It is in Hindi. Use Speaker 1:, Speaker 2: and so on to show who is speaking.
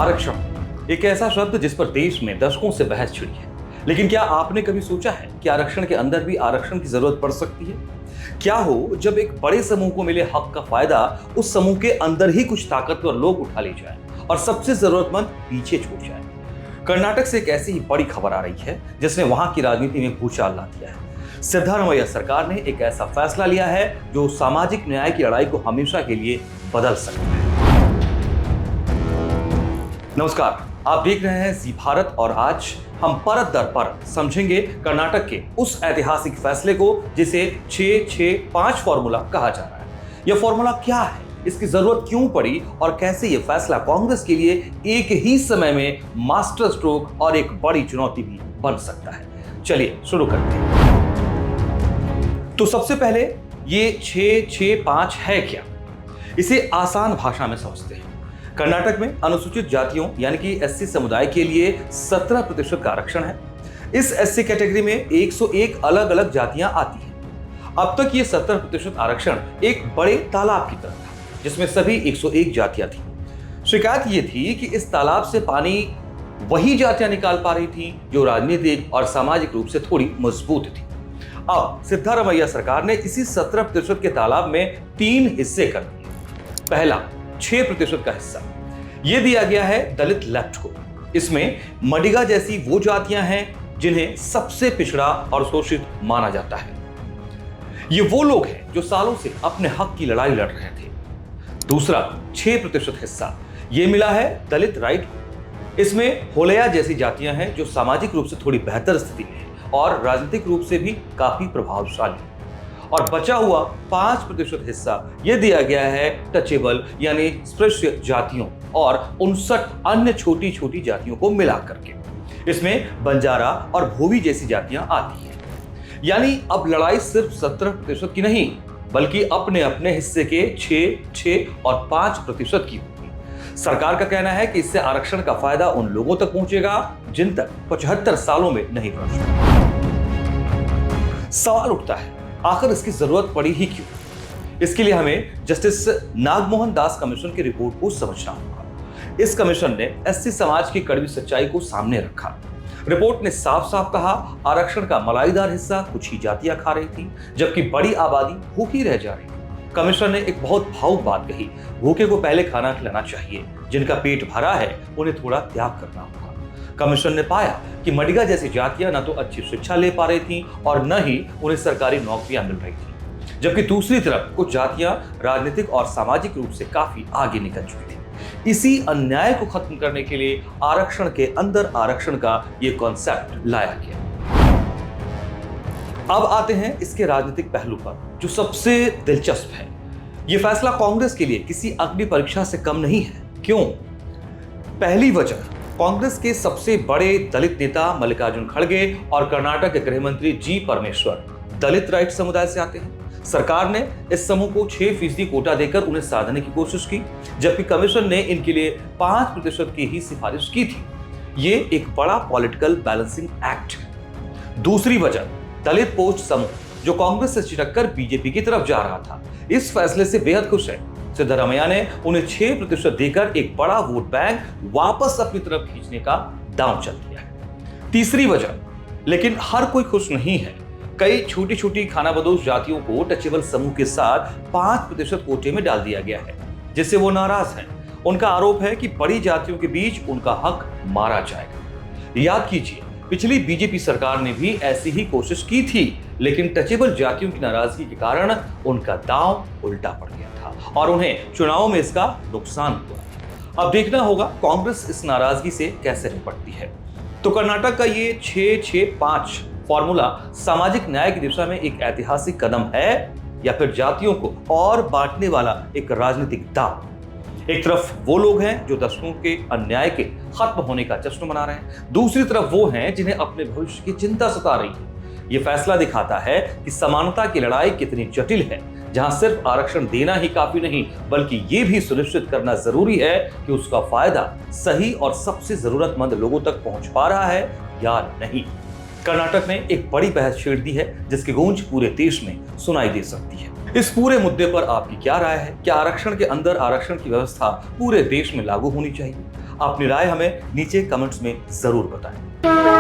Speaker 1: आरक्षण एक ऐसा शब्द जिस पर देश में दशकों से बहस छिड़ी है, लेकिन क्या आपने कभी सोचा है कि आरक्षण के अंदर भी आरक्षण की जरूरत पड़ सकती है? क्या हो जब एक बड़े समूह को मिले हक का फायदा उस समूह के अंदर ही कुछ ताकतवर लोग उठा ले जाए और सबसे जरूरतमंद पीछे छूट जाए। कर्नाटक से एक ऐसी ही बड़ी खबर आ रही है जिसने वहां की राजनीति में भूचाल ला दिया है। सिद्धारमैया सरकार ने एक ऐसा फैसला लिया है जो सामाजिक न्याय की लड़ाई को हमेशा के लिए बदल सकता है। नमस्कार, आप देख रहे हैं जी भारत और आज हम परत दर परत समझेंगे कर्नाटक के उस ऐतिहासिक फैसले को जिसे 665 फॉर्मूला कहा जा रहा है। यह फॉर्मूला क्या है, इसकी जरूरत क्यों पड़ी और कैसे यह फैसला कांग्रेस के लिए एक ही समय में मास्टर स्ट्रोक और एक बड़ी चुनौती भी बन सकता है। चलिए शुरू करते हैं। तो सबसे पहले ये 665 है क्या, इसे आसान भाषा में समझते हैं। कर्नाटक में अनुसूचित जातियों यानी कि एससी समुदाय के लिए 17% का आरक्षण है। इस एससी कैटेगरी में 101 अलग अलग जातियां आती हैं। अब तक ये 17% आरक्षण एक बड़े तालाब की तरह था जिसमें सभी 101 जातियां थी। शिकायत ये थी कि इस तालाब से पानी वही जातियां निकाल पा रही थी जो राजनीतिक और सामाजिक रूप से थोड़ी मजबूत थी। अब सिद्धारमैया सरकार ने इसी 17% के तालाब में 3 हिस्से कर दिए। पहला 6% का हिस्सा यह दिया गया है दलित लेफ्ट को। इसमें मडिगा जैसी वो जातियां हैं जिन्हें सबसे पिछड़ा और शोषित माना जाता है। ये वो लोग हैं जो सालों से अपने हक की लड़ाई लड़ रहे थे। दूसरा 6% हिस्सा यह मिला है दलित राइट को। इसमें होलैया जैसी जातियां हैं जो सामाजिक रूप से थोड़ी बेहतर स्थिति में है और राजनीतिक रूप से भी काफी प्रभावशाली। और बचा हुआ 5% हिस्सा यह दिया गया है टचेबल यानी स्पृश्य जातियों और 59 अन्य छोटी छोटी जातियों को मिलाकर के। इसमें बंजारा और भोवी जैसी जातियां आती हैं। यानी अब लड़ाई सिर्फ 17% की नहीं बल्कि अपने अपने हिस्से के 6, 6 और 5% की होगी। सरकार का कहना है कि इससे आरक्षण का फायदा उन लोगों तक पहुंचेगा जिन तक 75 सालों में नहीं पहुंचा। सवाल उठता है, आखिर इसकी जरूरत पड़ी ही क्यों? इसके लिए हमें जस्टिस नागमोहन दास कमीशन की रिपोर्ट को समझना होगा। इस कमीशन ने एससी समाज की कड़वी सच्चाई को सामने रखा। रिपोर्ट ने साफ साफ कहा, आरक्षण का मलाईदार हिस्सा कुछ ही जातियां खा रही थी जबकि बड़ी आबादी भूखी रह जा रही थी। कमीशन ने एक बहुत भावुक बात कही, भूखे को पहले खाना खिलाना चाहिए, जिनका पेट भरा है उन्हें थोड़ा त्याग करना होगा। कमीशन ने पाया कि मडिगा जैसी जातियां न तो अच्छी शिक्षा ले पा रही थी और न ही उन्हें सरकारी नौकरियां मिल रही थी, जबकि दूसरी तरफ कुछ जातियां राजनीतिक और सामाजिक रूप से काफी आगे निकल चुकी थी। इसी अन्याय को खत्म करने के लिए आरक्षण के अंदर आरक्षण का यह कॉन्सेप्ट लाया गया। अब आते हैं इसके राजनीतिक पहलू पर जो सबसे दिलचस्प है। यह फैसला कांग्रेस के लिए किसी अग्नि परीक्षा से कम नहीं है। क्यों? पहली वजह, कांग्रेस के सबसे बड़े दलित नेता मल्लिकार्जुन खड़गे और कर्नाटक के गृह मंत्री जी परमेश्वर दलित राइट समुदाय से आते हैं। सरकार ने इस समूह को 6% कोटा देकर उन्हें साधने की कोशिश की, जबकि कमीशन ने इनके लिए 5% की ही सिफारिश की थी। ये एक बड़ा पॉलिटिकल बैलेंसिंग एक्ट है। दूसरी वजह, दलित पोस्ट समूह जो कांग्रेस से चिटककर बीजेपी की तरफ जा रहा था, इस फैसले से बेहद खुश है। सिद्धारमैया ने उन्हें 6% देकर एक बड़ा वोट बैंक वापस अपनी तरफ खींचने का दांव चल दिया है। तीसरी वजह, लेकिन हर कोई खुश नहीं है। कई छोटी छोटी खानाबदोश जातियों को टचेबल समूह के साथ 5% कोटे में डाल दिया गया है, जिससे वो नाराज हैं। उनका आरोप है कि बड़ी जातियों के बीच उनका हक मारा जाएगा। याद कीजिए, पिछली बीजेपी सरकार ने भी ऐसी ही कोशिश की थी, लेकिन टचेबल जातियों की नाराजगी के कारण उनका दांव उल्टा पड़ गया था और उन्हें चुनाव में इसका नुकसान हुआ। अब देखना होगा कांग्रेस इस नाराजगी से कैसे निपटती है। तो कर्नाटक का ये 665 फॉर्मूला सामाजिक न्याय की दिशा में एक ऐतिहासिक कदम है या फिर जातियों को और बांटने वाला एक राजनीतिक दांव? एक तरफ वो लोग हैं जो दशकों के अन्याय के खत्म होने का जश्न मना रहे हैं, दूसरी तरफ वो हैं जिन्हें अपने भविष्य की चिंता सता रही है। ये फैसला दिखाता है कि समानता की लड़ाई कितनी जटिल है, जहां सिर्फ आरक्षण देना ही काफी नहीं बल्कि ये भी सुनिश्चित करना जरूरी है कि उसका फायदा सही और सबसे जरूरतमंद लोगों तक पहुंच पा रहा है या नहीं। कर्नाटक ने एक बड़ी बहस छेड़ दी है जिसकी गूंज पूरे देश में सुनाई दे सकती है। इस पूरे मुद्दे पर आपकी क्या राय है? क्या आरक्षण के अंदर आरक्षण की व्यवस्था पूरे देश में लागू होनी चाहिए? अपनी राय हमें नीचे कमेंट्स में जरूर बताएं।